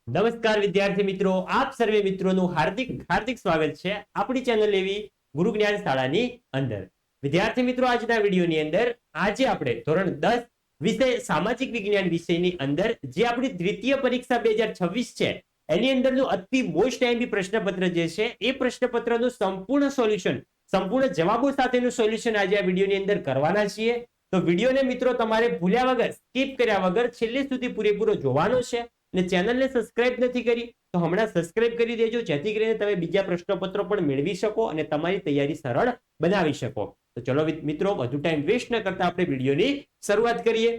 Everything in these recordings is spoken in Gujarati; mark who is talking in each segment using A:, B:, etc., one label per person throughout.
A: નમસ્કાર વિદ્યાર્થી મિત્રો, આપ સર્વે મિત્રોનું હાર્દિક હાર્દિક સ્વાગત છે આપણી ચેનલ એવી ગુરુ જ્ઞાન શાળાની અંદર. વિદ્યાર્થી મિત્રો, આજના વિડીયોની અંદર આજે આપણે ધોરણ 10 વિષય સામાજિક વિજ્ઞાન વિષયની અંદર જે આપણી દ્વિતીય પરીક્ષા 2026 છે એની અંદરનું અતિ મોસ્ટ આઈએમપી પ્રશ્નપત્ર જે છે એ પ્રશ્નપત્રનું સંપૂર્ણ સોલ્યુશન, સંપૂર્ણ જવાબો સાથેનું સોલ્યુશન આજે આ વિડીયોની અંદર કરવાના છીએ. તો વિડીયોને મિત્રો તમારે ભૂલ્યા વગર, સ્કીપ કર્યા વગર છેલ્લે સુધી પૂરેપૂરો જોવાનો છે. અને ચેનલને સબસ્ક્રાઇબ નથી કરી તો હમણાં સબસ્ક્રાઇબ કરી દેજો, જેથી કરીને તમે બીજા પ્રશ્નપત્રો પણ મેળવી શકો અને તમારી તૈયારી સરળ બનાવી શકો. તો ચલો મિત્રો, વધુ ટાઈમ વેસ્ટ ન કરતા આપણે વિડીયોની શરૂઆત કરીએ.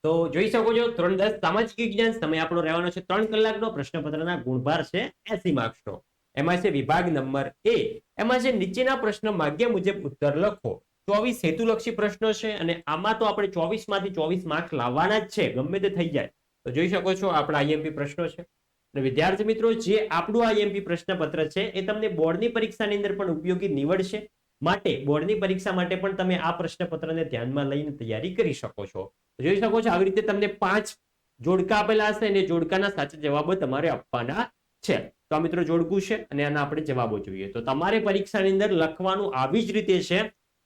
A: તો જોઈ શકો છો, ધોરણ 10 સામાજિક વિજ્ઞાન, સમય આપણો રહેવાનો છે 3 કલાકનો. પ્રશ્નપત્રના ગુણભાર છે 80 માર્ક્સનો. એમાં છે વિભાગ નંબર એ, એમાં છે નીચેના પ્રશ્ન માગ્યા મુજબ ઉત્તર લખો. 24 હેતુલક્ષી પ્રશ્નો છે અને આમાં તો આપણે 24 માંથી 24 માર્ક્સ લાવવાના જ છે, ગમે તે થઈ જાય. તો જોઈ શકો છો આપણા આઈએમપી પ્રશ્નો છે. અને વિદ્યાર્થી મિત્રો, જે આપણું આઈએમપી પ્રશ્નપત્ર છે એ તમને બોર્ડની પરીક્ષાની અંદર પણ ઉપયોગી નીવડશે. માટે બોર્ડની પરીક્ષા માટે પણ તમે આ પ્રશ્નપત્રને ધ્યાનમાં લઈને તૈયારી કરી શકો છો. જોઈ શકો છો આવી રીતે તમને 5 જોડકા આપેલા હશે અને જોડકાના સાચા જવાબો તમારે આપવાના છે. તો આ મિત્રો જોડકું છે અને આના આપણે જવાબો જોઈએ. તો તમારે પરીક્ષાની અંદર લખવાનું આવી જ રીતે છે,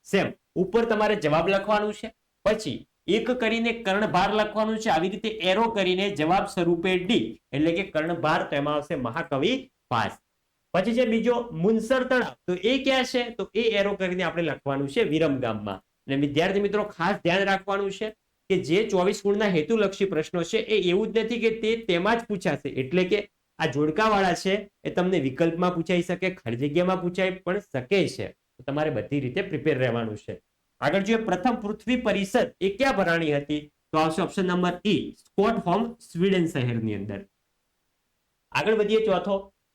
A: સેમ. ઉપર તમારે જવાબ લખવાનું છે, પછી એક કરીને કર્ણભાર લખવાનું છે, આવી રીતે એરો કરીને જવાબ સ્વરૂપે ડી એટલે કે કર્ણભાર, તો એમાં આવશે મહાકવિ ભાસ. પછી છે બીજો મુનસર તળાવ, તો એ ક્યાં છે? તો એ એરો કરીને આપણે લખવાનું છે વિરમગામમાં. અને વિદ્યાર્થી મિત્રો ખાસ ધ્યાન રાખવાનું છે કે જે 24 ગુણના હેતુલક્ષી પ્રશ્નો છે એ એવું જ નથી કે તે તેમાં જ પૂછાશે. એટલે કે આ જોડકાવાળા છે એ તમને વિકલ્પમાં પૂછાઈ શકે, ખાલી જગ્યામાં પૂછાઈ પણ શકે છે. તો તમારે બધી રીતે પ્રિપેર રહેવાનું છે. આગળ જોઈએ, પ્રથમ પૃથ્વી પરિષદ એ ક્યાં ભરાણી હતી? તો આવશે ઓપ્શન નંબર ઈ, સ્ટોકહોમ સ્વીડન શહેરની અંદર. આગળ વધીએ, ચોથો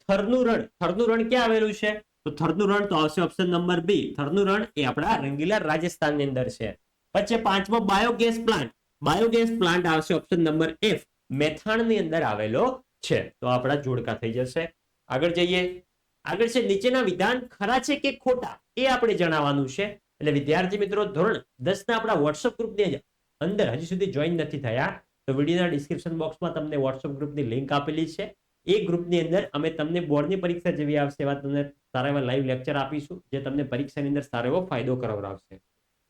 A: થરનું રણ. થરનું રણ ક્યાં આવેલું છે? તો થરનું રણ તો આવશે ઓપ્શન નંબર બી, થરનું રણ એ આપણા રંગીલા રાજસ્થાનની અંદર છે. પછી પાંચમો બાયોગેસ પ્લાન્ટ. બાયોગેસ પ્લાન્ટ આવશે ઓપ્શન નંબર એફ, મેથાણની અંદર આવેલો છે. તો આપણા જોડકા થઈ જશે. આગળ જઈએ, આગળ છે નીચેના વિધાન ખરા છે કે ખોટા એ આપણે જણાવવાનું છે. એટલે વિદ્યાર્થી મિત્રો, ધોરણ 10 ના આપણા વોટ્સઅપ ગ્રુપની અંદર હજી સુધી જોઈન નથી થયા તો વિડીયોના ડિસ્ક્રિપ્શન બોક્સમાં તમને વોટ્સઅપ ગ્રુપની લિંક આપેલી છે. એ ગ્રુપની અંદર અમે તમને બોર્ડની પરીક્ષા જેવી આવશે એવા તમને સારા એવા લાઈવ લેક્ચર આપીશું, જે તમને પરીક્ષાની અંદર સારો એવો ફાયદો કરાવડાવશે.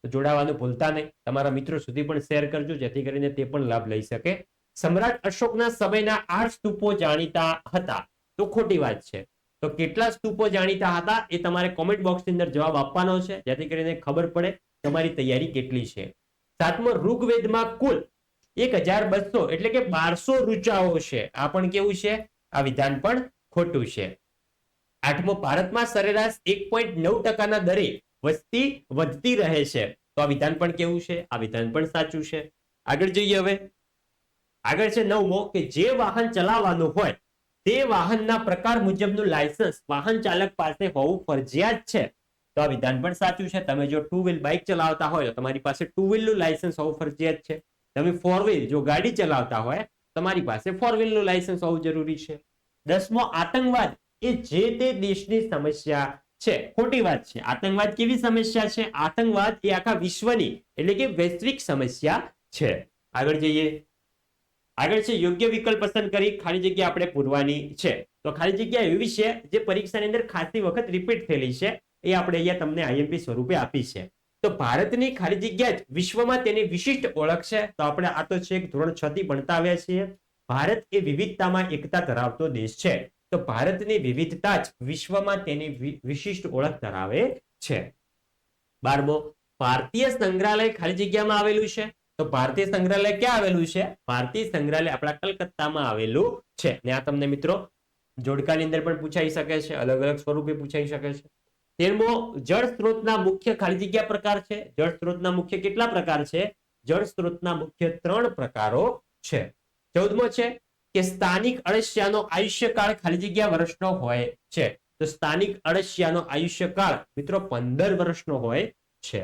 A: તો જોડાવાનું ભૂલતા નહીં. તમારા મિત્રો સુધી પણ શેર કરજો, જેથી કરીને તે પણ લાભ લઈ શકે. સમ્રાટ અશોકના સમયના 8 સ્તૂપો જાણીતા હતા, તો ખોટી વાત છે. તો કેટલા સ્તૂપો જાણીતા હતા એ તમારે કોમેન્ટ બોક્સની અંદર જવાબ આપવાનો છે, જેથી કરીને ખબર પડે તમારી તૈયારી કેટલી છે. સાતમો, ઋગ્વેદમાં કુલ 1200 એટલે કે 1200 ઋચાઓ છે. આ પણ કેવું છે? આ વિધાન પણ ખોટું છે. આઠમો, ભારતમાં સરેરાશ 1.9% દરે વસ્તી વધતી રહે છે. તો આ વિધાન પણ કેવું છે? આ વિધાન પણ સાચું છે. આગળ જઈએ હવે. આગળ છે નવમો, કે જે વાહન ચલાવવાનું હોય તે વાહનના પ્રકાર મુજબનું લાયસન્સ વાહન ચાલક પાસે હોવું ફરજિયાત છે. તો આ વિધાન પણ સાચું છે. તમે જો 2 વ્હીલ બાઇક ચલાવતા હોય તો તમારી પાસે 2 વ્હીલનું લાયસન્સ હોવું ફરજિયાત છે. તમે 4 વ્હીલ જો ગાડી ચલાવતા હોય તમારી પાસે 4 વ્હીલનું લાયસન્સ હોવું જરૂરી છે. 10મો, આતંકવાદ એ જે તે દેશની સમસ્યા છે. ખોટી વાત છે. આતંકવાદ કેવી સમસ્યા છે? આતંકવાદ એ આખા વિશ્વની એટલે કે વૈશ્વિક સમસ્યા છે. આગળ જઈએ. આગળ છે યોગ્ય વિકલ્પ પસંદ કરી ખાલી જગ્યા આપણે પૂરવાની છે. તો ખાલી જગ્યા એવી છે જે પરીક્ષાની અંદર ખાસી વખત રિપીટ થયેલી છે, એ આપણે અહીંયા તમને આઈએમપી સ્વરૂપે આપી છે. તો ભારતની ખાલી જગ્યા જ વિશ્વમાં તેની વિશિષ્ટ ઓળખ છે. તો આપણે આ તો છે ધોરણ 6 થી ભણતા આવ્યા છીએ. ભારત એ વિવિધતામાં એકતા ધરાવતો દેશ છે. તો ભારતની વિવિધતા જ વિશ્વમાં તેની વિશિષ્ટ ઓળખ ધરાવે છે. 12મો, ભારતીય સંગ્રહાલય ખાલી જગ્યામાં આવેલું છે. તો ભારતીય સંગ્રહાલય ક્યાં આવેલું છે? ભારતીય સંગ્રહાલય આપણા કલકત્તામાં આવેલું છે. ને આ તમને મિત્રો જોડકાની અંદર પણ પૂછાઈ શકે છે, અલગ અલગ સ્વરૂપે પૂછાઈ શકે છે. 13મો, જળ સ્ત્રોતના મુખ્ય ખાલી જગ્યા પ્રકાર છે. જળ સ્ત્રોતના મુખ્ય કેટલા પ્રકાર છે? જળ સ્ત્રોતના મુખ્ય 3 પ્રકારો છે. 14મો છે કે સ્થાનિક અળસિયાનો આયુષ્યકાળ ખાલી જગ્યા વર્ષનો હોય છે. તો સ્થાનિક અળસિયાનો આયુષ્યકાળ મિત્રો 15 વર્ષનો હોય છે.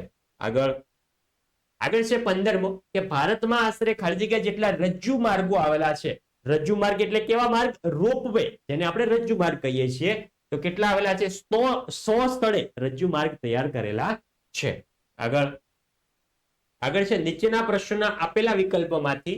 A: આગળ છે 15મો, કે ભારતમાં આશરે ખાલી જગ્યા જેટલા રજ્જુ માર્ગો આવેલા છે. રજ્જુ માર્ગ એટલે કેવા માર્ગ? રોપવે, જેને આપણે રજ્જુ માર્ગ કહીએ છીએ. તો કેટલા આવેલા છે? 100 સ્થળે રજ્જુ માર્ગ તૈયાર કરેલા છે. આગળ છે નીચેના પ્રશ્નોના આપેલા વિકલ્પોમાંથી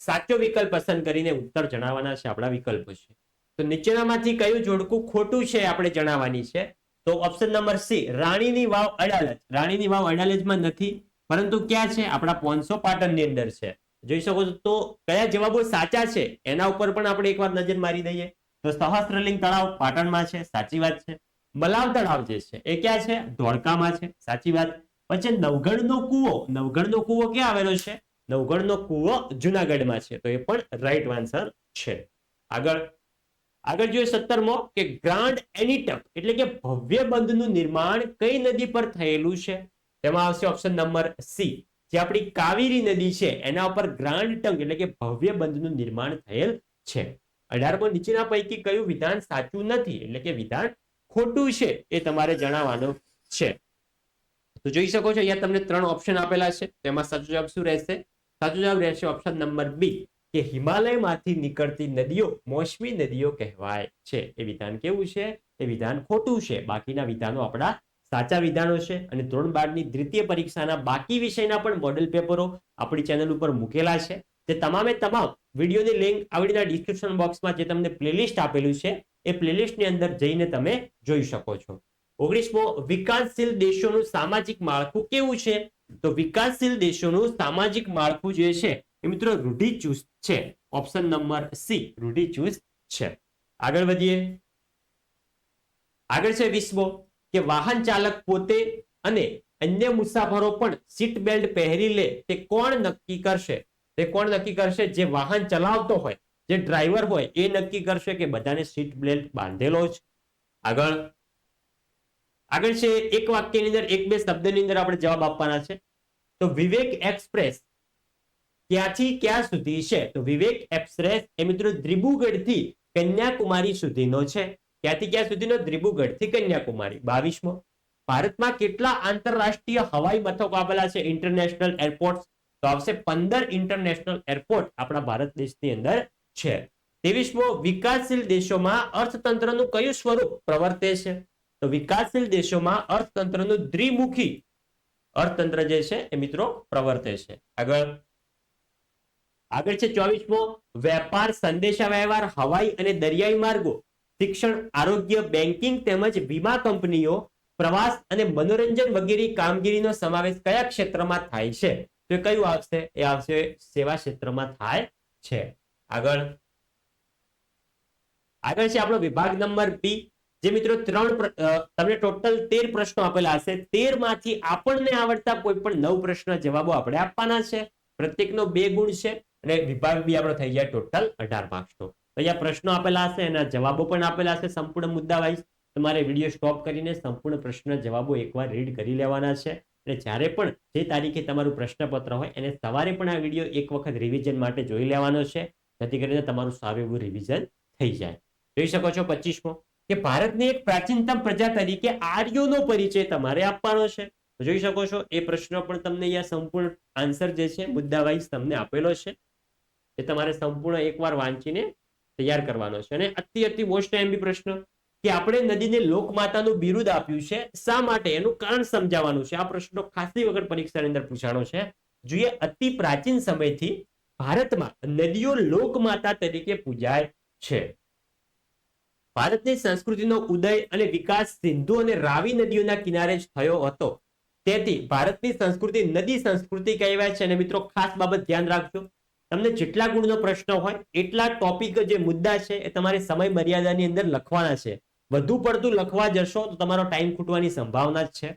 A: સાચો વિકલ્પ પસંદ કરીને ઉત્તર જણાવવાના છે. આપણા વિકલ્પો છે. તો નીચેનામાંથી કયું જોડકું ખોટું છે આપણે જણાવવાની છે. તો ઓપ્શન નંબર સી, રાણીની વાવ અડાલજ. રાણીની વાવ અડાલજમાં નથી, પરંતુ ક્યાં છે? આપણા પોન્સો પાટણની અંદર છે. જોઈ શકો છો. તો કયા જવાબો સાચા છે એના ઉપર પણ આપણે એકવાર નજર મારી દઈએ. તો સહસ્ત્રલિંગ તળાવ પાટણમાં છે, સાચી વાત છે. મલાવ તળાવ જે છે એ ક્યાં છે? ધોળકામાં છે, સાચી વાત. પછી નવગઢનો કૂવો, નવગઢનો કૂવો ક્યાં આવેલો છે? નવગઢનો કૂવો જુનાગઢમાં છે. તો એ પણ રાઈટ આન્સર છે. આગળ જોઈએ 17મો કે ગ્રાન્ડ એનિટક એટલે કે ભવ્ય બંધનું નિર્માણ કઈ નદી પર થયેલું છે? તેમાં આવશે ઓપ્શન નંબર સી, જે આપણી કાવેરી નદી છે એના ઉપર ગ્રાન્ડ ટંક એટલે કે ભવ્ય બંધનું નિર્માણ થયેલ છે. 18મો નીચેના પૈકી કયું વિધાન સાચું નથી એટલે કે વિધાન ખોટું છે એ તમારે જણાવવાનું છે. તો જોઈ શકો છો અહીંયા તમને 3 ઓપ્શન આપેલા છે. તેમાં સાચો જવાબ શું રહેશે? સાચો જવાબ રહેશે ઓપ્શન નંબર બી, કે હિમાલયમાંથી નીકળતી નદીઓ મોસમી નદીઓ કહેવાય છે. એ વિધાન કેવું છે? એ વિધાન ખોટું છે. બાકીના વિધાનો આપણા સાચા વિધાનો છે. અને ધોરણ 12 ની દ્વિતીય પરીક્ષાના બાકી વિષયના પણ મોડેલ પેપરો આપણી ચેનલ ઉપર મૂકેલા છે. તે તમામે તમામ વિડીયોની લિંક આવડીના ડિસ્ક્રિપ્શન બોક્સમાં જે તમને પ્લેલિસ્ટ આપેલું છે એ પ્લેલિસ્ટની અંદર જઈને તમે જોઈ શકો છો. 19મો વિકાસશીલ દેશોનું સામાજિક માળખું કેવું છે? તો વિકાસશીલ દેશોનું સામાજિક માળખું જે છે એ મિત્રો રૂઢિચુસ્ત છે. ઓપ્શન નંબર સી, રૂઢિચુસ્ત છે. આગળ વધીએ. આગળ છે 20મો કે વાહન ચાલક પોતે અને અન્ય મુસાફરો પણ સીટ બેલ્ટ પહેરી લે તે કોણ નક્કી કરશે? તે કોણ નક્કી કરશે? જે વાહન ચલાવતો હોય, જે ડ્રાઈવર હોય એ નક્કી કરશે કે બધાને સીટ બેલ્ટ બાંધેલો છે. આગળ છે એક વાક્યની અંદર એક બે શબ્દની અંદર આપણે જવાબ આપવાના છે. તો વિવેક એક્સપ્રેસ ક્યાંથી ક્યાં સુધી છે? તો વિવેક એક્સપ્રેસ એ મિત્રો દિબ્રુગઢ થી કન્યાકુમારી સુધીનો છે. ક્યાંથી ક્યાં સુધીનો? દિબ્રુગઢ થી કન્યાકુમારી. 22મો ભારતમાં કેટલા આંતરરાષ્ટ્રીય હવાઈ મથકો આવેલા છે? International airport. તો આવશે 15 ઇન્ટરનેશનલ એરપોર્ટ આપણા ભારત દેશની અંદર છે. 23મો વિકાસશીલ દેશોમાં અર્થતંત્રનું કયું સ્વરૂપ પ્રવર્તે છે? તો વિકાસશીલ દેશોમાં અર્થતંત્રનું દ્વિમુખી અર્થતંત્ર જે છે એ મિત્રો પ્રવર્તે છે. આગળ છે 24મો વેપાર, સંદેશાવ્યવહાર, હવાઈ અને દરિયાઈ માર્ગો, શિક્ષણ, આરોગ્ય, બેન્કિંગ તેમજ વીમા કંપનીઓ, પ્રવાસ અને મનોરંજન વગેરે કામગીરીનો સમાવેશ કયા ક્ષેત્રમાં થાય છે? તો કયું આવશે? એ આવશે સેવા ક્ષેત્રમાં થાય છે. આગળ છે આપણો વિભાગ નંબર બી, જે મિત્રો તમને ટોટલ 13 પ્રશ્નો આપેલા હશે. 13 માંથી આપણને આવડતા કોઈ પણ 9 પ્રશ્ન જવાબો આપણે આપવાના છે. પ્રત્યેકનો 2 ગુણ છે અને વિભાગ બી આપણો થઈ જાય ટોટલ 18 માર્ક્સનો. તો અહીંયા પ્રશ્નો આપેલા હશે, એના જવાબો પણ આપેલા હશે સંપૂર્ણ મુદ્દા વાઇઝ. તમારે વિડીયો સ્ટોપ કરીને સંપૂર્ણ પ્રશ્ન જવાબો એકવાર રીડ કરી લેવાના છે. અને જ્યારે પણ જે તારીખે તમારું પ્રશ્નપત્ર હોય એને સવારે પણ આ વિડીયો એક વખત રિવિઝન માટે જોઈ લેવાનો છે, જેથી કરીને તમારું સારું એવું રિવિઝન થઈ જાય. જોઈ શકો છો 25મો કે ભારતની એક પ્રાચીનતમ પ્રજા તરીકે આર્યોનો પરિચય તમારે આપવાનો છે. તો જોઈ શકો છો એ પ્રશ્ન પણ તમને અહીંયા સંપૂર્ણ આન્સર જે છે મુદ્દા વાઇઝ તમને આપેલો છે. એ તમારે સંપૂર્ણ એકવાર વાંચીને તૈયાર કરવાનો છે. અને અતિ મોસ્ટ એમબી પ્રશ્ન કે આપણે નદીને લોકમાતાનું બિરુદ આપ્યું છે, શા માટે? એનું કારણ સમજાવવાનું છે. આ પ્રશ્નો ખાસી વખત પરીક્ષાની અંદર પૂછાણો છે. જોઈએ અતિ પ્રાચીન સમયથી ભારતમાં નદીઓ લોકમાતા તરીકે પૂજાય છે. ભારતની સંસ્કૃતિનો ઉદય અને વિકાસ સિંધુ અને રાવી નદીઓના કિનારે જ થયો હતો. તેથી ભારતની સંસ્કૃતિ નદી સંસ્કૃતિ કહેવાય છે. અને મિત્રો ખાસ બાબત ધ્યાન રાખજો, તમને જેટલા ગુણનો પ્રશ્ન હોય એટલા ટોપિક જે મુદ્દા છે એ તમારે સમય મર્યાદાની અંદર લખવાના છે. વધુ પડતું લખવા જશો તો તમારો ટાઈમ ખૂટવાની સંભાવના જ છે.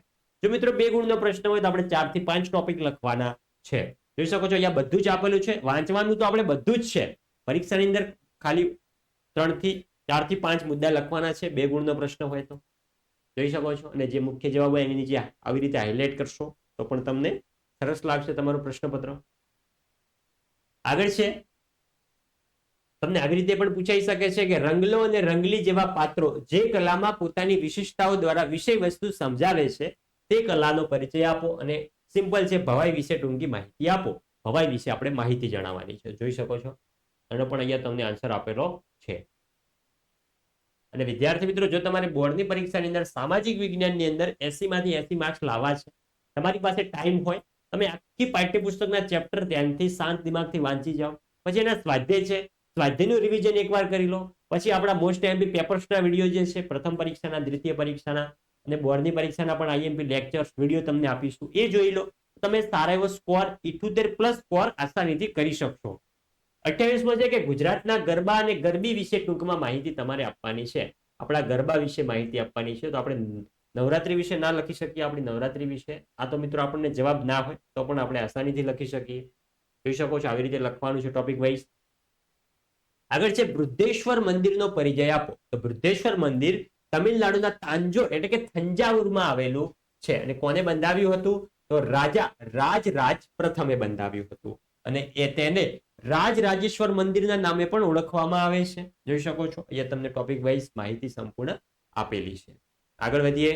A: જો મિત્રો 2 ગુણનો પ્રશ્ન હોય તો આપણે 4 થી 5 ટોપિક લખવાના છે. જોઈ શકો છો અહીંયા બધું જ આપેલું છે. વાંચવાનું તો આપણે બધું જ છે. પરીક્ષાની અંદર ખાલી 4 થી 5 મુદ્દા લખવાના છે 2 ગુણનો પ્રશ્ન હોય તો. જોઈ શકો છો. અને જે મુખ્ય જવાબ હોય એની નીચે આવી રીતે હાઇલાઇટ કરશો તો પણ તમને સરસ લાગશે તમારું પ્રશ્નપત્ર. આગળ છે તમને આવી રીતે પણ પૂછાઈ શકે છે કે રંગલો અને રંગલી જેવા પાત્રો જે કલામાં પોતાની વિશિષ્ટતાઓ દ્વારા વિષય વસ્તુ સમજાવે છે તે કલાનો પરિચય આપો. અને સિમ્પલ છે, ભવાઈ વિશે ટૂંકી માહિતી આપો. ભવાઈ વિશે આપણે માહિતી જણાવવાની છે. જોઈ શકો છો એનો પણ અહીંયા તમને આન્સર આપેલો છે. અને વિદ્યાર્થી મિત્રો, જો તમારે બોર્ડની પરીક્ષાની અંદર સામાજિક વિજ્ઞાનની અંદર 80 માંથી 80 માર્ક્સ લાવવા છે, તમારી પાસે ટાઈમ હોય, તમે આખી પાઠ્યપુસ્તકના ચેપ્ટર ધ્યાનથી શાંત દિમાગથી વાંચી જાઓ. પછી એના સ્વાધ્યાય છે, સ્વાધ્યાયનું રિવિઝન એકવાર કરી લો. પછી આપણા મોસ્ટ એમપી પેપર્સના વિડીયો જે છે, પ્રથમ પરીક્ષાના, દ્વિતીય પરીક્ષાના અને બોર્ડની પરીક્ષાના પણ આઈએમપી લેક્ચર્સ વિડીયો તમને આપીશું, એ જોઈ લો. તમે સારા એવો સ્કોર 78+ સ્કોર આસાનીથી કરી શકશો. 28મો છે કે ગુજરાતના ગરબા અને ગરબી વિશે ટૂંકમાં માહિતી તમારે આપવાની છે. આપણા ગરબા વિશે માહિતી આપવાની છે. તો આપણે નવરાત્રી વિશે ના લખી શકીએ, આપણી નવરાત્રી વિશે. આ તો મિત્રો આપણને જવાબ ના હોય તો પણ આપણે આસાનીથી લખી શકીએ. જોઈ શકો છો આવી રીતે લખવાનું છે ટોપિક વાઇઝ. આગળ છે બૃદ્ધેશ્વર મંદિરનો પરિચય આપો. તો બૃદ્ધેશ્વર મંદિર તમિલનાડુના તાંજો એટલે કે થંજાવુરમાં આવેલું છે. અને કોને બંધાવ્યું હતું? તો રાજા રાજરાજ પ્રથમે બંધાવ્યું હતું. અને તેને રાજરાજેશ્વર મંદિરના નામે પણ ઓળખવામાં આવે છે. જોઈ શકો છો અહીંયા તમને ટોપિક વાઇઝ માહિતી સંપૂર્ણ આપેલી છે. આગળ વધીએ.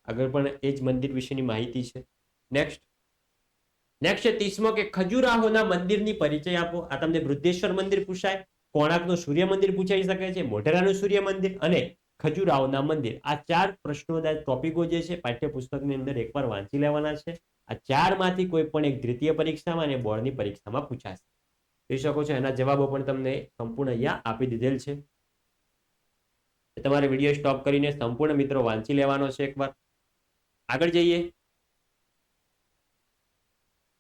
A: આગળ પણ એ જ મંદિર વિશેની માહિતી છે. નેક્સ્ટ છે 30મો કે ખજુરાહોના મંદિરની પરિચય આપો. આ તમને બૃદ્ધેશ્વર મંદિર પૂછાય, કોણાર્કનું સૂર્ય મંદિર પૂછાઈ શકે છે, મોઢેરાનું સૂર્ય મંદિર અને ખજુરાહોના મંદિર. આ 4 પ્રશ્નોદાયક ટોપિકો જે છે પાઠ્યપુસ્તકની અંદર એકવાર વાંચી લેવાના છે. આ 4માંથી કોઈ પણ એક દ્વિતીય પરીક્ષામાં અને બોર્ડની પરીક્ષામાં પૂછાશે. જોઈ શકો છો એના જવાબો પણ તમને સંપૂર્ણ અહીંયા આપી દીધેલ છે. તમારે વિડીયો સ્ટોપ કરીને સંપૂર્ણ મિત્રો વાંચી લેવાનો છે એકવાર. આગળ જઈએ.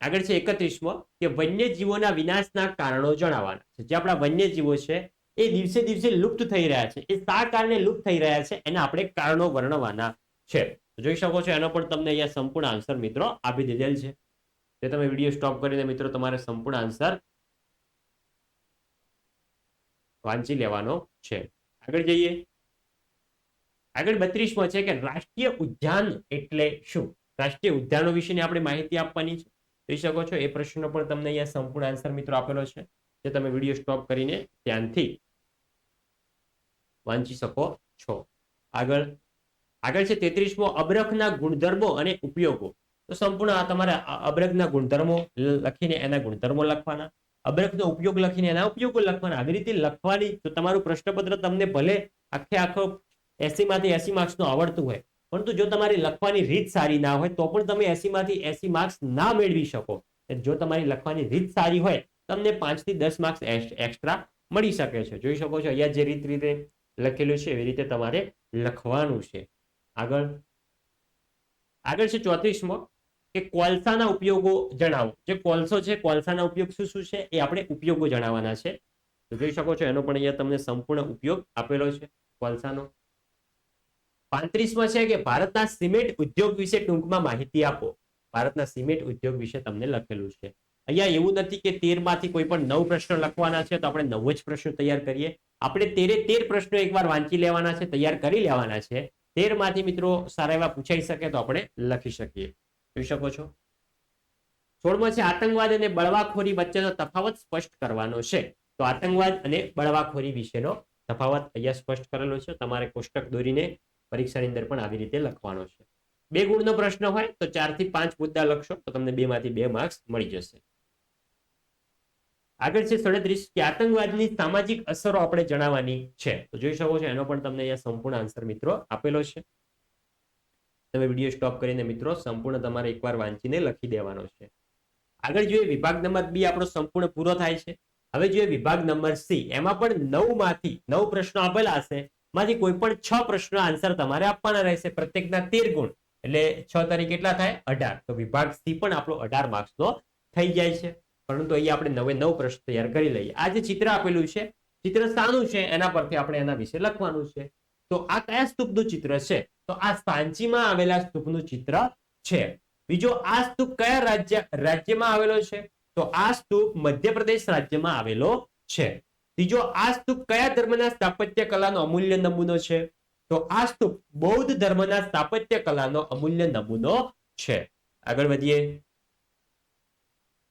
A: આગળ છે 31મો કે વન્યજીવોના વિનાશના કારણો જણાવવાના છે. જે આપણા વન્યજીવો છે એ દિવસે દિવસે લુપ્ત થઈ રહ્યા છે. એ શા કારણે લુપ્ત થઈ રહ્યા છે એના આપણે કારણો વર્ણવવાના છે. જોઈ શકો છો એનો પણ તમને અહીંયા સંપૂર્ણ આન્સર મિત્રો આપી દીધેલ છે. જે તમે વિડીયો સ્ટોપ કરીને મિત્રો તમારે સંપૂર્ણ આન્સર વાંચી લેવાનો છે. આગળ જઈએ. આગળ 32મો છે કે રાષ્ટ્રીય ઉદ્યાન એટલે શું? રાષ્ટ્રીય ઉદ્યાનો વિશેની આપણે માહિતી આપવાની છે. જોઈ શકો છો એ પ્રશ્નનો પણ તમને અહીંયા સંપૂર્ણ આન્સર મિત્રો આપેલો છે. જે તમે વિડીયો સ્ટોપ કરીને ધ્યાનથી વાંચી શકો છો. આગળ છે 33મો અબરખના ગુણધર્મો અને ઉપયોગો. તો સંપૂર્ણ આ તમારે અબરખના ગુણધર્મો લખીને એના ગુણધર્મો લખવાના, અબરખનો ઉપયોગ લખીને એના ઉપયોગો લખવાના. આવી રીતે લખવાની. તો તમારું પ્રશ્નપત્ર તમને ભલે આખો 80માંથી 80 માર્ક્સનું આવડતું હોય, પરંતુ જો તમારી લખવાની રીત સારી ના હોય તો પણ તમે 80માંથી 80 માર્ક્સ ના મેળવી શકો. જો તમારી લખવાની રીત સારી હોય તમને 5 થી 10 માર્ક્સ એક્સ્ટ્રા મળી શકે છે. જોઈ શકો છો અહીંયા જે રીતે લખેલું છે એવી રીતે તમારે લખવાનું છે. આગળ છે 34મો કે કોલસાના ઉપયોગો જણાવો. જે કોલસો છે કોલસાના ઉપયોગ શું શું છે એ આપણે ઉપયોગો જણાવવાના છે. તો જોઈ શકો છો એનો પણ અહીંયા તમને સંપૂર્ણ ઉપયોગ આપેલો છે કોલસાનો. 35મો છે કે ભારતના સિમેન્ટ ઉદ્યોગ વિશે ટૂંકમાં માહિતી આપો. ભારતના સિમેન્ટ ઉદ્યોગ વિશે તમને લખેલું છે. અહીંયા એવું નથી કે 13માંથી કોઈ પણ 9 પ્રશ્નો લખવાના છે તો આપણે 9 જ પ્રશ્નો તૈયાર કરીએ. આપણે 13 પ્રશ્નો એકવાર વાંચી લેવાના છે, તૈયાર કરી લેવાના છે. 13માંથી મિત્રો સારા એવા પૂછાઈ શકે તો આપણે લખી શકીએ. જોઈ શકો છો. 16મો છે આતંકવાદ અને બળવાખોરી વચ્ચેનો તફાવત સ્પષ્ટ કરવાનો છે. તો આતંકવાદ અને બળવાખોરી વિશેનો તફાવત અહીંયા સ્પષ્ટ કરેલો છે. તમારે કોષ્ટક દોરીને પરીક્ષાની અંદર પણ આવી રીતે લખવાનો છે. 2 ગુણનો પ્રશ્ન હોય તો 4 થી 5 મુદ્દા લખશો તો તમને 2 માંથી 2 માર્ક્સ મળી જશે. આગળ છે 37 કે આતંકવાદની સામાજિક અસરો આપણે જણાવવાની છે. તો જોઈ શકો છો એનો પણ તમને અહીંયા સંપૂર્ણ આન્સર મિત્રો આપેલો છે. તમે વિડીયો સ્ટોપ કરીને મિત્રો સંપૂર્ણ તમારે એકવાર વાંચીને લખી દેવાનો છે. આગળ જોઈએ વિભાગ નંબર B આપણો સંપૂર્ણ પૂરો થાય છે. હવે જોઈએ વિભાગ નંબર C. એમાં પણ 9માંથી 9 પ્રશ્નો આપેલા હશે. માંથી કોઈ પણ 6 પ્રશ્નો આન્સર તમારે આપવાના રહેશે. પ્રત્યેકના 13 ગુણ એટલે 6 તારીખ કેટલા થાય? 18. તો વિભાગ C પણ આપણો 18 માર્ક્સનો થઈ જાય છે. પરંતુ અહીંયા આપણે 9 પ્રશ્ન તૈયાર કરી લઈએ. આ જે ચિત્ર આપેલું છે, ચિત્ર શાનું છે એના પરથી આપણે એના વિશે લખવાનું છે. તો આ કયા સ્તૂપનું ચિત્ર છે? તો આ સાંચીમાં આવેલા સ્તૂપનું ચિત્ર છે. બીજો આ સ્તૂપ કયા રાજ્યમાં આવેલો છે? તો આ સ્તૂપ મધ્યપ્રદેશ રાજ્યમાં આવેલો છે. ત્રીજો આ સ્તૂપ કયા ધર્મના સ્થાપત્ય કલાનો અમૂલ્ય નમૂનો છે? તો આ સ્તૂપ બૌદ્ધ ધર્મના સ્થાપત્ય કલાનો અમૂલ્ય નમૂનો છે. આગળ વધીએ.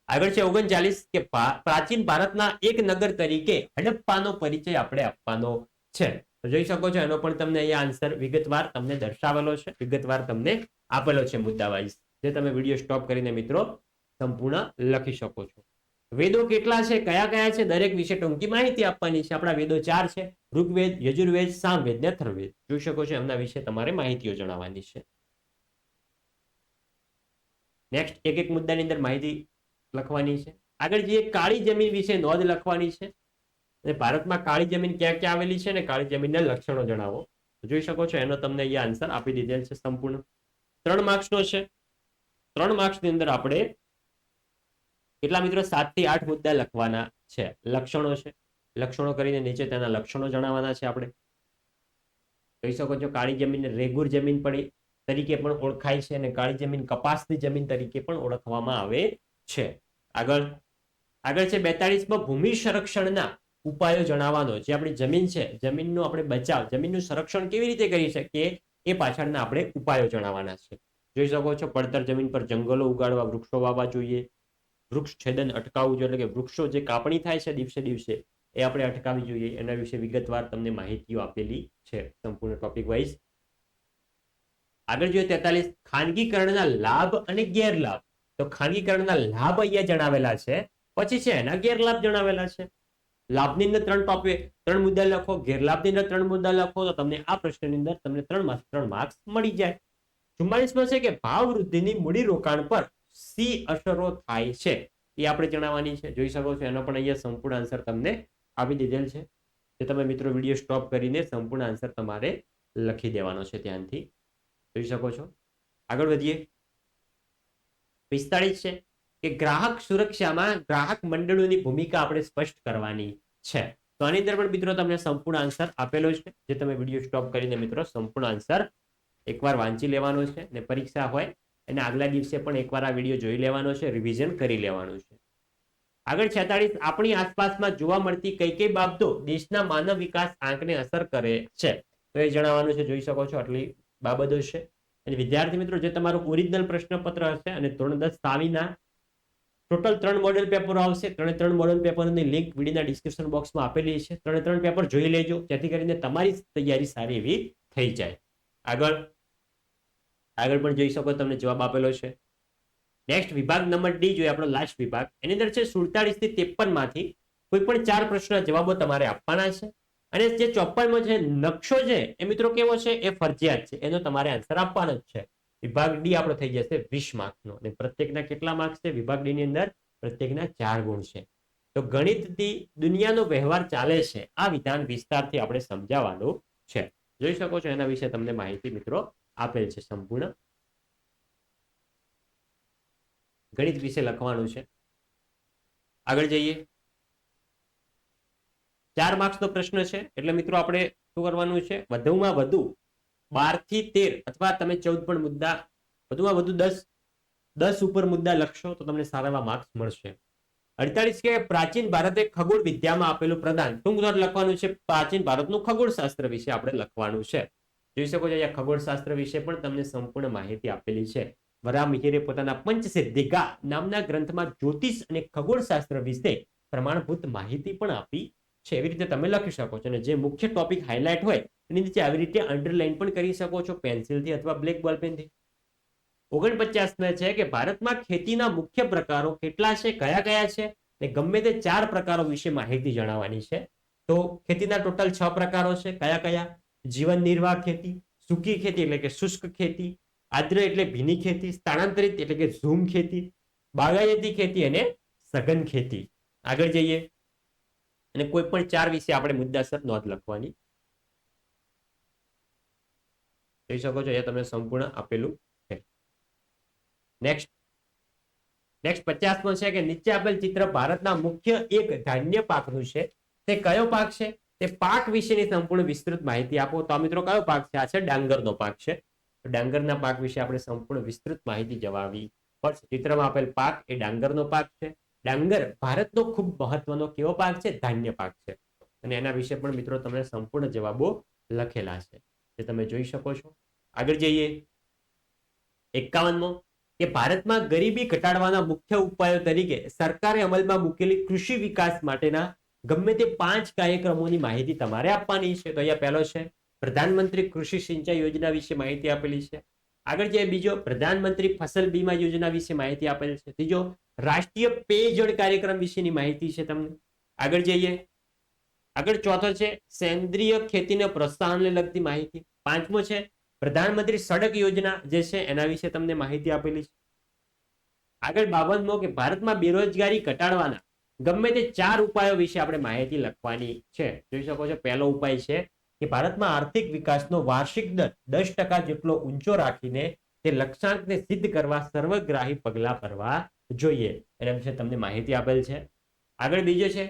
A: આગળ છે 39 કે પ્રાચીન ભારતના એક નગર તરીકે હડપ્પાનો પરિચય આપણે આપવાનો છે. તો જોઈ શકો છો એનો પણ તમને અહીંયા આન્સર વિગતવાર તમને દર્શાવેલો છે, વિગતવાર તમને આપેલો છે મુદ્દા વાઇઝ. જે તમે વિડીયો સ્ટોપ કરીને મિત્રો સંપૂર્ણ લખી શકો છો. વેદો કેટલા છે, કયા કયા છે, દરેક વિશે ટૂંકી માહિતી આપવાની છે. આપણા વેદો 4 છે: ઋગ્વેદ, યજુર્વેદ, સામવેદ ને અથર્વવેદ. જોઈ શકો છો એમના વિશે તમારે માહિતીઓ જણાવવાની છે. નેક્સ્ટ એક મુદ્દાની અંદર માહિતી લખવાની છે. આગળ જઈએ, કાળી જમીન વિશે નોંધ લખવાની છે અને ભારતમાં કાળી જમીન ક્યાં ક્યાં આવેલી છે અને કાળી જમીનના લક્ષણો જણાવો. જોઈ શકો છો એનો તમને અહીંયા આન્સર આપી દીધેલ છે સંપૂર્ણ. 3 માર્ક્સનો છે. 3 માર્ક્સની અંદર આપણે કેટલા મિત્રો 7 થી 8 મુદ્દા લખવાના છે. લક્ષણો છે, લક્ષણો કરીને નીચે તેના લક્ષણો જણાવવાના છે આપણે. જોઈ શકો છો કાળી જમીન રેગુર જમીન પણ તરીકે પણ ઓળખાય છે અને કાળી જમીન કપાસની જમીન તરીકે પણ ઓળખવામાં આવે છે. આગળ આગળ છે 42માં ભૂમિ સંરક્ષણના ઉપાયો જણાવવાનો. જે આપણી જમીન છે, જમીનનો આપણે બચાવ, જમીનનું સંરક્ષણ કેવી રીતે કરી શકીએ એ પાછળના આપણે ઉપાયો જણાવવાના છે. જોઈ શકો છો પડતર જમીન પર જંગલો ઉગાડવા, વૃક્ષો વાવવા જોઈએ, વૃક્ષ છેદન અટકાવવું જોઈએ, એટલે કે વૃક્ષો જે કાપણી થાય છે દિવસે દિવસે એ આપણે અટકાવવી જોઈએ. એના વિશે વિગતવાર તમને માહિતીઓ આપેલી છે સંપૂર્ણ ટોપિક વાઇઝ. આગળ જોઈએ 43 ખાનગીકરણના લાભ અને ગેરલાભ. તો ખાનગીકરણના લાભ અહીંયા જણાવેલા છે, પછી છે એના ગેરલાભ જણાવેલા છે. લાભની અંદર 3 મુદ્દા લખો, ગેરલાભની અંદર 3 મુદ્દા લખો, તો તમને આ પ્રશ્નની અંદર તમને 3 માર્ક્સ મળી જાય. 44માં છે કે ભાવ વૃદ્ધિની મૂડી રોકાણ પર સી અસરો થાય છે એ આપણે જણાવવાની છે. જોઈ શકો છો એનો પણ અહીંયા સંપૂર્ણ આન્સર તમને આપી દીધેલ છે. જે તમે મિત્રો વિડીયો સ્ટોપ કરીને સંપૂર્ણ આન્સર તમારે લખી દેવાનો છે ધ્યાનથી. જોઈ શકો છો. આગળ વધીએ. 45 છે કે ગ્રાહક સુરક્ષામાં ગ્રાહક મંડળોની ભૂમિકા આપણે સ્પષ્ટ કરવાની છે. તો આની અંદર પણ મિત્રો તમને સંપૂર્ણ આન્સર આપેલો છે, જે તમે વિડીયો સ્ટોપ કરીને મિત્રો સંપૂર્ણ આન્સર એકવાર વાંચી લેવાનો છે અને પરીક્ષા હોય અને આગલા દિવસે પણ એકવાર આ વિડીયો જોઈ લેવાનો છે, રિવિઝન કરી લેવાનું છે. આગળ 46 આપણી આસપાસમાં જોવા મળતી કઈ કઈ બાબતો દેશના માનવ વિકાસ આંકને અસર કરે છે, તો એ જણાવવાનું છે. જોઈ શકો છો આટલી બાબતો છે. અને વિદ્યાર્થી મિત્રો જે તમારું ઓરિજિનલ પ્રશ્નપત્ર હશે અને ધોરણ 10 સાવીના ટોટલ 3 મોડેલ પેપરો આવશે. 3 મોડેલ પેપરની લિંક વિડીયોના ડિસ્ક્રિપ્શન બોક્સમાં આપેલી છે. 3 પેપર જોઈ લેજો, જેથી કરીને તમારી તૈયારી સારી એવી થઈ જાય. આગળ પણ જોઈ શકો તમને જવાબ આપેલો છે. નેક્સ્ટ વિભાગ નંબર ડી જોઈએ, આપણો લાસ્ટ વિભાગ. એની અંદર છે 47 થી 53 માંથી કોઈ પણ 4 પ્રશ્નના જવાબો તમારે આપવાના છે. અને જે 54માં છે નકશો છે એ મિત્રો કેવો છે, એ ફરજિયાત છે, એનો તમારે આન્સર આપવાનો જ છે. વિભાગ ડી આપણો થઈ જશે 20 માર્ક્સનો. અને પ્રત્યેકના કેટલા માર્ક્સ છે વિભાગ ડી ની અંદર? પ્રત્યેકના 4 ગુણ છે. તો ગણિતથી દુનિયાનો વ્યવહાર ચાલે છે, આ વિધાન વિસ્તારથી આપણે સમજાવવાનું છે. જોઈ શકો છો એના વિશે તમને માહિતી મિત્રો આપેલ છે સંપૂર્ણ. ગણિત વિશે લખવાનું છે. આગળ જઈએ. 4 માર્ક્સનો પ્રશ્ન છે, એટલે મિત્રો આપણે શું કરવાનું છે, વધુમાં વધુ 12 થી 13 અથવા તમે 14 પણ મુદ્દા, વધુમાં વધુ 10 ઉપર મુદ્દા લખશો તો તમને સારા એવા માર્ક્સ મળશે. 48 કે પ્રાચીન ભારતે ખગોળ વિદ્યામાં આપેલું પ્રદાન. ટૂંક નોટ લખવાનું છે. પ્રાચીન ભારતનું ખગોળશાસ્ત્ર વિશે આપણે લખવાનું છે. જોઈ શકો છો અહીંયા ખગોળશાસ્ત્ર વિશે પણ તમને સંપૂર્ણ માહિતી આપેલી છે. વરાહમિહિરે પોતાના પંચસિદ્ધિકા નામના ગ્રંથમાં જ્યોતિષ અને ખગોળશાસ્ત્ર વિશે પ્રમાણભૂત માહિતી પણ આપી છે. એવી રીતે તમે લખી શકો છો. અને જે મુખ્ય ટોપિક હાઇલાઇટ હોય એની નીચે આવી રીતે અંડરલાઇન પણ કરી શકો છો પેન્સિલથી અથવા બ્લેક બોલ પેનથી. 49 છે કે ભારતમાં ખેતીના મુખ્ય પ્રકારો કેટલા છે, કયા કયા છે, ને ગમે તે 4 પ્રકારો વિશે માહિતી જણાવવાની છે. તો ખેતીના ટોટલ 6 પ્રકારો છે. કયા કયા? જીવન નિર્વાહ ખેતી, સૂકી ખેતી એટલે કે શુષ્ક ખેતી, આદ્ર એટલે ભીની ખેતી, સ્થાનાંતરિત એટલે કે ઝૂમ ખેતી, બાગાયતી ખેતી અને સઘન ખેતી. આગળ જઈએ. અને કોઈ પણ 4 વિશે આપણે મુદ્દાસર નોંધ લખવાની. જોઈ શકો છો એ તમને સંપૂર્ણ આપેલું છે. નેક્સ્ટ 50માં છે કે નીચે આપેલ ચિત્ર ભારતના મુખ્ય એક ધાન્ય પાકનું છે. તે કયો પાક છે? તે પાક વિશેની સંપૂર્ણ વિસ્તૃત માહિતી આપો. તો મિત્રો કયો પાક છે? આ છે ડાંગરનો પાક છે. ડાંગરના પાક વિશે આપણે સંપૂર્ણ વિસ્તૃત માહિતી જણાવવી પડશે. ચિત્રમાં આપેલ પાક એ ડાંગરનો પાક છે. ડાંગર ભારતનો ખૂબ મહત્વનો કેવો પાક છે? ધાન્ય પાક છે. અને એના વિશે પણ મિત્રો તમને સંપૂર્ણ જવાબો લખેલા છે, જે તમે જોઈ શકો છો. આગળ જઈએ. 51મો કે ભારતમાં ગરીબી ઘટાડવાના મુખ્ય ઉપાયો તરીકે સરકારે અમલમાં મૂકેલી કૃષિ વિકાસ માટેના ગમે તે 5 કાર્યક્રમોની માહિતી તમારે આપવાની છે. તો અહીંયા પહેલો છે પ્રધાનમંત્રી કૃષિ સિંચાઈ યોજના વિશે માહિતી આપેલી છે. આગળ જે બીજો પ્રધાનમંત્રી ફસલ બીમા યોજના વિશે માહિતી આપેલી છે. ત્રીજો રાષ્ટ્રીય પેયજળ કાર્યક્રમ વિશેની માહિતી છે તમને. આગળ જઈએ. આગળ ચોથો છે સેન્દ્રીય ખેતીને પ્રોત્સાહનને લગતી માહિતી. 5મો છે પ્રધાનમંત્રી સડક યોજના જે છે એના વિશે તમને માહિતી આપેલી છે. આગળ 52મો કે ભારતમાં બેરોજગારી ઘટાડવાના ગમે તે 4 ઉપાયો વિશે આપણે માહિતી લખવાની છે. જોઈ શકો છો પહેલો ઉપાય છે કે ભારતમાં આર્થિક વિકાસનો વાર્ષિક દર 10% જેટલો ઊંચો રાખીને તે લક્ષ્યાંકને સિદ્ધ કરવા સર્વગ્રાહી પગલાં ભરવા જોઈએ. એના વિશે તમને માહિતી આપેલ છે. આગળ બીજો છે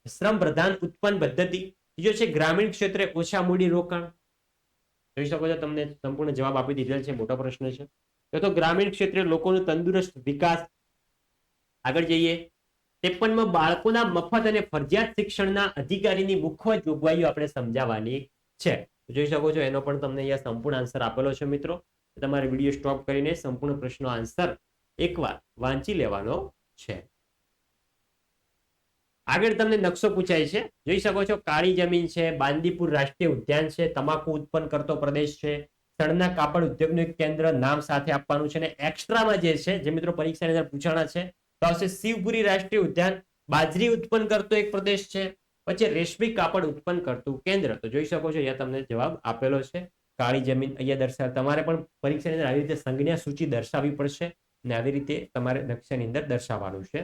A: શ્રમ પ્રધાન ઉત્પન્ન પદ્ધતિ. ત્રીજો છે ગ્રામીણ ક્ષેત્રે ઓછા મૂડી રોકાણ. જોઈ શકો છો તમને સંપૂર્ણ જવાબ આપી દીધેલ છે. મોટો પ્રશ્ન છે. તો ગ્રામીણ ક્ષેત્રે લોકોનું તંદુરસ્ત વિકાસ. આગળ જઈએ 53માં બાળકોના મફત અને ફરજિયાત શિક્ષણના અધિકારીની મુખ્ય જોગવાઈઓ આપણે સમજાવવાની છે. જોઈ શકો છો એનો પણ તમને અહીંયા સંપૂર્ણ આન્સર આપેલો છે મિત્રો. તમારે વિડીયો સ્ટોપ કરીને સંપૂર્ણ પ્રશ્નનો આન્સર એકવાર વાંચી લેવાનો છે. આગળ તમને નકશો પૂછાય છે. જોઈ શકો છો કાળી જમીન છે, બાંદીપુર રાષ્ટ્રીય ઉદ્યાન છે, તમાકુ ઉત્પન્ન કરતો પ્રદેશ છે, સણના કાપડ ઉદ્યોગનું એક કેન્દ્ર નામ સાથે આપવાનું છે. અને એક્સ્ટ્રામાં જે છે જે મિત્રો પરીક્ષાની અંદર પૂછાણા છે તો આવશે શિવપુરી રાષ્ટ્રીય ઉદ્યાન, બાજરી ઉત્પન્ન કરતો એક પ્રદેશ છે, પછી રેશમી કાપડ ઉત્પન્ન કરતું કેન્દ્ર. તો જોઈ શકો છો અહીંયા તમને જવાબ આપેલો છે. કાળી જમીન અહીંયા દર્શાવ. તમારે પણ પરીક્ષાની અંદર આવી રીતે સંજ્ઞા સૂચિ દર્શાવવી પડશે અને આવી રીતે તમારે નકશાની અંદર દર્શાવવાનું છે.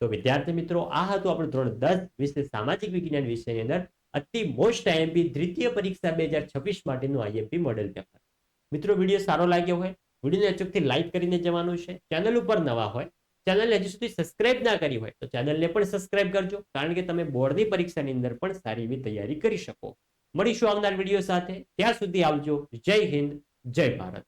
A: તો વિદ્યાર્થી મિત્રો આ હતું આપણું ધોરણ 10 વિષય સામાજિક વિજ્ઞાન વિષયની અંદર અતિ મોસ્ટ આઈએમપી દ્વિતીય પરીક્ષા 2026 માટેનું આઈએમપી મોડેલ પેપર. મિત્રો વિડીયો સારો લાગ્યો હોય વિડીયોને અચૂકથી લાઈક કરીને જવાનું છે. ચેનલ ઉપર નવા હોય ચેનલને હજી સુધી સબસ્ક્રાઇબ ના કરી હોય તો ચેનલને પણ સબસ્ક્રાઇબ કરજો કારણ કે તમે બોર્ડની પરીક્ષાની અંદર પણ સારી એવી તૈયારી કરી શકો. મળીશું આવનાર વિડીયો સાથે. ત્યાં સુધી આવજો. જય હિન્દ, જય ભારત.